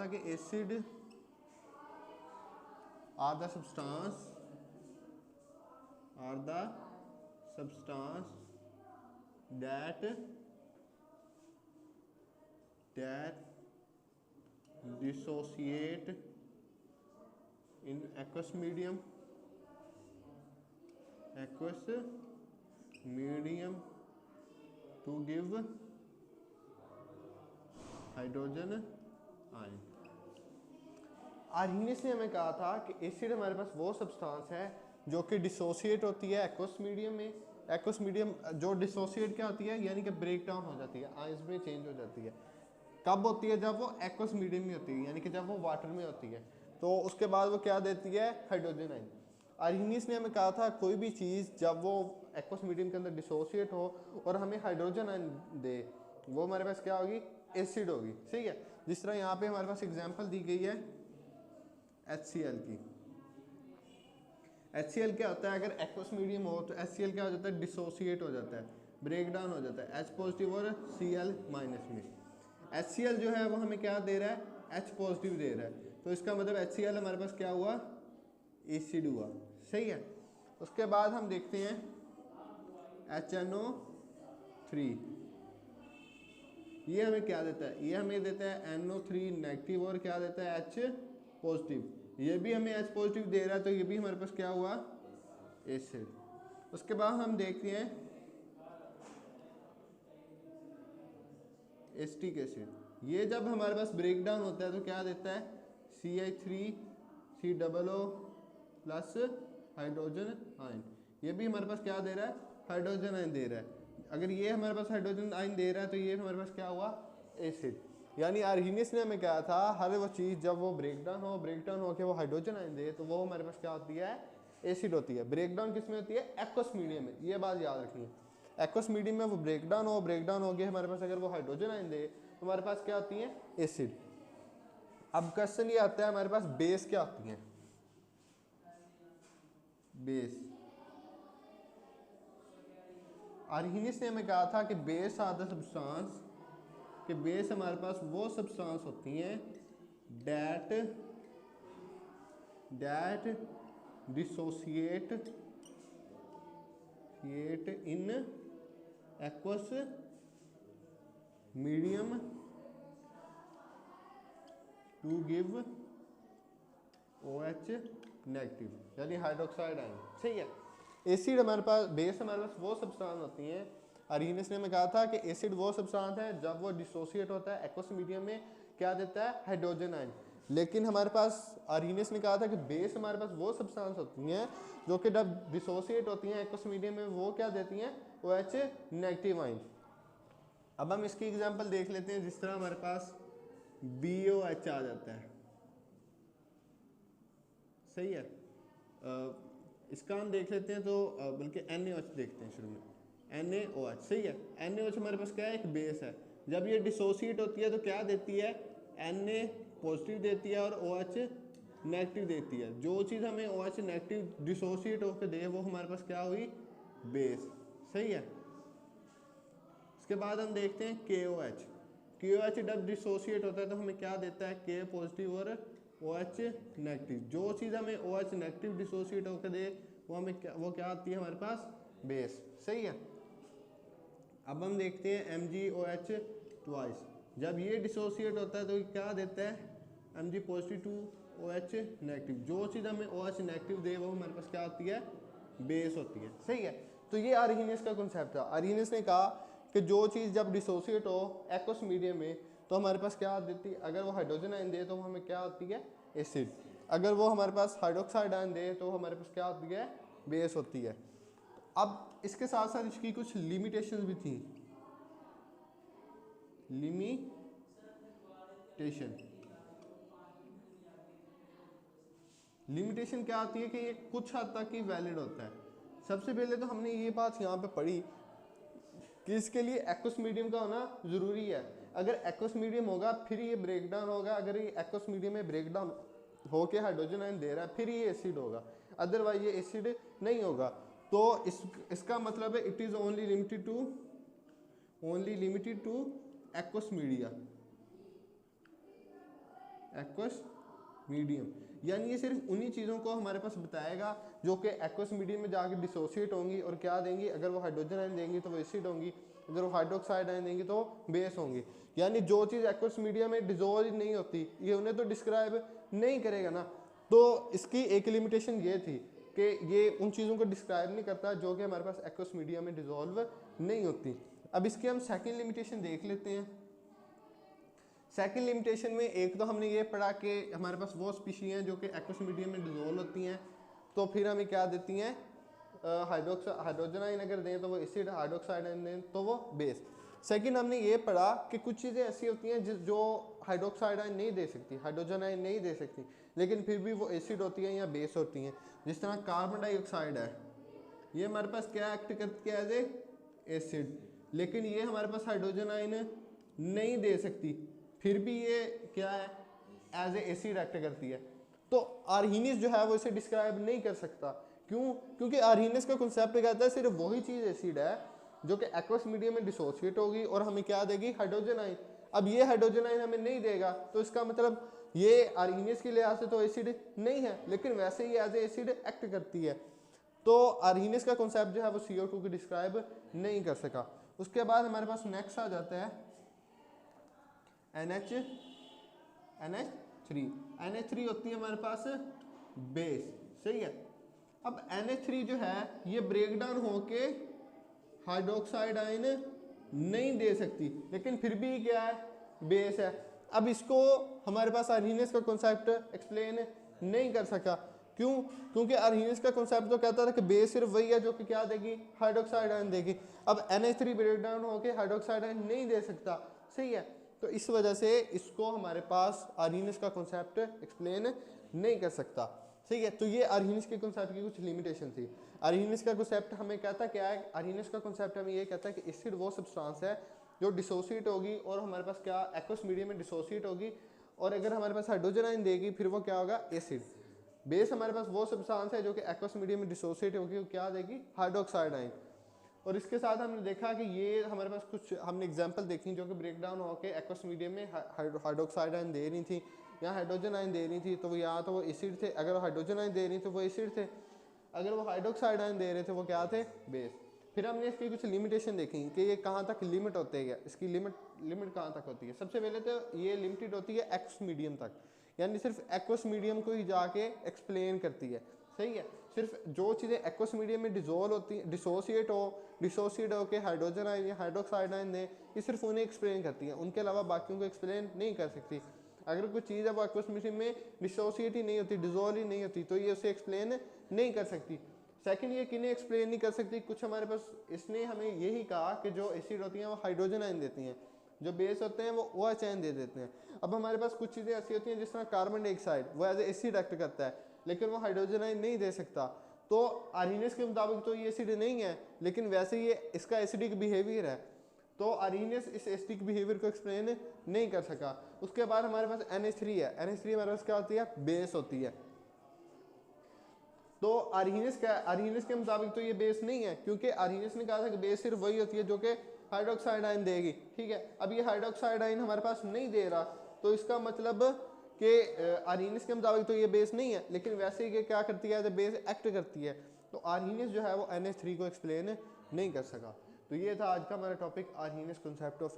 था कि acid are the substance that dissociate in aqueous medium to give hydrogen ion. Arrhenius ने हमें कहा था कि एसिड हमारे पास वो सब्सटेंस है जो कि डिसोसिएट होती है एक्वस मीडियम में। एक्वस मीडियम जो डिसोसिएट क्या होती है, यानी कि ब्रेक डाउन हो जाती है, आयंस में चेंज हो जाती है। कब होती है? जब वो एक्वस मीडियम में होती है, यानी कि जब वो वाटर में होती है। तो उसके बाद वो क्या देती है? Hydrogen ion. आर्हीनियस ने हमें कहा था कोई भी चीज़ जब वो एक्वस मीडियम के अंदर डिसोसिएट हो और हमें हाइड्रोजन आयन दे, वो हमारे पास क्या होगी? एसिड होगी। सही है। जिस तरह यहाँ पे हमारे पास एग्जांपल दी गई है HCl की। HCl क्या होता है? अगर एक्वस मीडियम हो तो HCl क्या हो जाता है? डिसोसिएट हो जाता है, ब्रेक डाउन हो जाता है H पॉजिटिव और Cl माइनस में। HCl जो है वो हमें क्या दे रहा है? H पॉजिटिव दे रहा है। तो इसका मतलब HCl हमारे पास क्या हुआ? एसिड हुआ। सही है। उसके बाद हम देखते हैं HNO3। ये हमें क्या देता है? ये हमें देता है NO3 नेगेटिव और क्या देता है? H positive. ये भी हमें H पॉजिटिव दे रहा है, तो ये भी हमारे पास क्या हुआ? एसिड। उसके बाद हम देखते हैं एसिटिक एसिड। ये जब हमारे पास ब्रेक डाउन होता है तो क्या देता है? CH3COO plus hydrogen ion. ये भी हमारे पास क्या दे रहा है? हाइड्रोजन आयन दे रहा है। अगर ये हमारे पास हाइड्रोजन आयन दे रहा है तो ये हमारे पास क्या हुआ? एसिड। यानी आर्हीनियस ने हमें कहा था हर वो चीज़ जब वो ब्रेक डाउन हो के वो हाइड्रोजन आयन दे तो वो हमारे पास क्या होती है? एसिड होती है। ब्रेक डाउन किस में होती है? एक्वस मीडियम में। ये बात याद रखनी है। एक्वस मीडियम में वो ब्रेक डाउन हो गया हमारे पास, अगर वो हाइड्रोजन आयन दे तो हमारे पास क्या होती है? एसिड। अब क्वेश्चन ये आता है हमारे पास बेस क्या होती है? बेस। आर्हीनियस ने हमें कहा था कि बेस आर द सब्सटेंस, कि बेस हमारे पास वो सब्सटेंस होती हैं that dissociate in aqueous medium to give OH negative, यानी हाइड्रोक्साइड आयन। सही है। एसिड हमारे पास, बेस हमारे पास वो सब्सटेंस होती हैं। आर्हीनियस ने हमें कहा था कि एसिड वो सब्सटेंस है जब वो डिसोसिएट होता है एक्वस मीडियम में, क्या देता है? Hydrogen ion. लेकिन हमारे पास आर्हीनियस ने कहा था कि बेस हमारे पास वो सब्सटेंस होती हैं जो कि जब डिसोसिएट होती हैं एक्वस मीडियम में, वो क्या देती हैं? OH negative ion. अब हम इसकी एग्जांपल देख लेते हैं। जिस तरह हमारे पास BOH आ जाता है। सही है। इसका हम देख लेते हैं तो बल्कि NaOH देखते हैं शुरू में। NaOH। सही है। NaOH हमारे पास क्या है? एक बेस है। जब ये डिसोसिएट होती है तो क्या देती है? Na पॉजिटिव देती है और OH नेगेटिव देती है। जो चीज़ हमें OH नेगेटिव डिसोसिएट होकर दे वो हमारे पास क्या हुई? बेस। सही है। इसके बाद हम देखते हैं KOH। KOH जब डिसोसिएट होता है तो हमें क्या देता है? K पॉजिटिव और OH नेगेटिव। जो चीज़ हमें OH नेगेटिव डिसोसिएट होकर दे वो हमें वो क्या आती है हमारे पास? बेस। सही है। अब हम देखते हैं MgOH ट्वाइस। जब ये डिसोसिएट होता है तो क्या देता है? Mg positive two OH negative. जो चीज़ हमें OH नेगेटिव दे वो हमारे पास क्या होती है? बेस होती है। सही है। तो ये आर्हीनियस का कॉन्सेप्ट था। आर्हीनियस ने कहा कि जो चीज़ जब डिसोसिएट हो एक्वस मीडियम में तो हमारे पास क्या देती है? अगर वो हाइड्रोजन आयन दे तो हमें क्या होती है? एसिड। अगर वो हमारे पास हाइड्रोक्साइड आयन दे तो हमारे पास क्या होती है? बेस होती है। अब इसके साथ साथ इसकी कुछ लिमिटेशंस भी थी। लिमिटेशन क्या आती है कि ये कुछ हद तक ही वैलिड होता है। सबसे पहले तो हमने ये बात यहाँ पे पढ़ी कि इसके लिए एक्वस मीडियम का होना ज़रूरी है। अगर एक्वस मीडियम होगा फिर ये ब्रेक डाउन होगा। अगर ये एक्वस मीडियम में ब्रेक डाउन होके हाइड्रोजन आयन दे रहा है फिर ये एसिड होगा, अदरवाइज ये एसिड नहीं होगा। तो इसका मतलब है it is only limited two aqueous media. Aqueous medium, यानी ये सिर्फ उन्हीं चीज़ों को हमारे पास बताएगा जो कि एक्वस मीडियम में जाके डिसोसिएट होंगी और क्या देंगी, अगर वो हाइड्रोजन आयन देंगी तो वो एसिड होंगी, अगर वो हाइड्रोक्साइड आयन देंगी तो बेस होंगी। यानी जो चीज़ एक्वस मीडियम में डिजोल्व नहीं होती ये उन्हें तो डिस्क्राइब नहीं करेगा ना। तो इसकी एक लिमिटेशन ये थी कि ये उन चीज़ों को डिस्क्राइब नहीं करता जो कि हमारे पास एक्वस मीडियम में डिजोल्व नहीं होती। अब इसकी हम सेकेंड लिमिटेशन देख लेते हैं। सेकेंड लिमिटेशन में एक तो हमने ये पढ़ा कि हमारे पास वो स्पीशी हैं जो कि एक्वस मीडियम में डिजोल्व होती हैं, तो फिर हमें क्या देती हैं, हाइड्रोजन आयन अगर दें तो वो एसिड, हाइड्रोक्साइड आयन दें तो वो बेस। सेकंड हमने ये पढ़ा कि कुछ चीज़ें ऐसी होती हैं जो हाइड्रोक्साइड आयन नहीं दे सकती, हाइड्रोजन आयन नहीं दे सकती, लेकिन फिर भी वो एसिड होती हैं या बेस होती हैं। जिस तरह कार्बन डाइऑक्साइड है, ये हमारे पास क्या एक्ट करती है, एज ए एसिड, लेकिन ये हमारे पास हाइड्रोजन आयन नहीं दे सकती, फिर भी ये क्या है, एज ए एसिड एक्ट करती है। तो आर्हीनियस जो है वो इसे डिस्क्राइब नहीं कर सकता। क्यों? क्योंकि आर्हीनियस का कॉन्सेप्ट कहता है सिर्फ वही चीज़ एसिड है जो कि एक्वस मीडियम में डिसोसिएट होगी और हमें क्या देगी, हाइड्रोजन आयन। अब ये हाइड्रोजन आयन हमें नहीं देगा, तो इसका मतलब ये आर्हीनियस के लिहाज से तो एसिड नहीं है, लेकिन वैसे ही एज ए एसिड एक्ट करती है। तो आर्हीनियस का कॉन्सेप्ट जो है वो CO2 को डिस्क्राइब नहीं कर सका। उसके बाद हमारे पास नेक्स्ट आ जाता है NH3। NH3 होती है हमारे पास बेस, सही है। अब NH3 जो है ये ब्रेक डाउन होके हाइड्रोक्साइड आयन नहीं दे सकती, लेकिन फिर भी क्या है, बेस है। अब इसको हमारे पास आर्हीनियस का कॉन्सेप्ट एक्सप्लेन नहीं कर सका। क्यों? क्योंकि आर्हीनियस का कॉन्सेप्ट तो कहता था कि बेस सिर्फ वही है जो कि क्या देगी, हाइड्रोक्साइड आयन देगी। अब NH3 ब्रेक डाउन होके हाइड्रोक्साइड आयन नहीं दे सकता, सही है। तो इस वजह से इसको हमारे पास आर्हीनियस का कॉन्सेप्ट एक्सप्लेन नहीं कर सकता, ठीक है। तो ये आर्हीनियस के कॉन्सेप्ट की कुछ लिमिटेशन थी। आर्हीनियस का कॉन्सेप्ट हमें कहता क्या है, आर्हीनियस का कॉन्सेप्ट हमें ये कहता है कि एसिड वो सब्सटेंस है जो डिसोसिएट होगी और हमारे पास क्या, एक्वस मीडियम में डिसोसिएट होगी, और अगर हमारे पास हाइड्रोजन आयन देगी फिर वो क्या होगा, एसिड। बेस हमारे पास वो सब्सटेंस है जो कि एक्वस मीडियम में डिसोसिएट होगी, वो क्या देगी, हाइड्रोक्साइड आयन। और इसके साथ हमने देखा कि ये हमारे पास कुछ हमने एग्जांपल देखी जो कि ब्रेक डाउन होकर एक्वस मीडियम में हाइड्रोक्साइड आयन दे रही थी या हाइड्रोजन आयन दे रही थी, तो वो या तो वो एसिड थे, अगर हाइड्रोजन आयन दे रही तो वो एसिड थे, अगर वो हाइड्रोक्साइड आयन दे रहे थे वो क्या थे, बेस। फिर हमने इसकी कुछ लिमिटेशन देखी कि ये कहाँ तक लिमिट होते हैं, इसकी लिमिट कहाँ तक होती है। सबसे पहले तो ये लिमिटेड होती है एक्वस मीडियम तक, यानी सिर्फ एक्वस मीडियम को ही जाके एक्सप्लेन करती है, सही है। सिर्फ जो चीज़ें एक्वस मीडियम में डिसोल्व होती हैं, डिसोसिएट हो के हाइड्रोजन आयन या हाइड्रोक्साइड आयन दें, ये सिर्फ उन्हें एक्सप्लेन करती है, उनके अलावा बाकियों को एक्सप्लेन नहीं कर सकती। अगर कोई चीज़ है वो एक्वस मीडियम में डिसोसिएट ही नहीं होती, डिजोल्व ही नहीं होती, तो ये उसे एक्सप्लेन नहीं कर सकती। सेकंड, ये किन्हें एक्सप्लेन नहीं कर सकती, कुछ हमारे पास इसने हमें यही कहा कि जो एसिड होती हैं वो हाइड्रोजन आयन देती हैं, जो बेस होते हैं वो OH आयन दे देते हैं। अब हमारे पास कुछ चीज़ें ऐसी होती हैं जिस तरह कार्बन डाइऑक्साइड, वो एज ए एसिड एक्ट करता है, लेकिन वो हाइड्रोजन आयन नहीं दे सकता। तो आर्हीनियस के मुताबिक तो ये एसिड नहीं है, लेकिन वैसे ये इसका एसिडिक बिहेवियर है, तो आर्हीनियस इस एसिडिक बिहेवियर को एक्सप्लेन नहीं कर सका। उसके बाद हमारे पास NH3 है। NH3 हमारे पास क्या होती है, बेस होती है। तो आर्हीनियस के मुताबिक तो ये बेस नहीं है, क्योंकि आर्हीनियस ने कहा था कि बेस सिर्फ वही होती है जो कि हाइड्रोक्साइड आयन देगी, ठीक है। अब ये हाइड्रोक्साइड आयन हमारे पास नहीं दे रहा, तो इसका मतलब कि आर्हीनियस के मुताबिक तो ये बेस नहीं है, लेकिन वैसे ही क्या करती है, बेस एक्ट करती है। तो आर्हीनियस जो है वो NH3 को एक्सप्लेन नहीं कर सका। तो ये था आज का हमारा टॉपिक, आर्हीनियस कॉन्सेप्ट ऑफ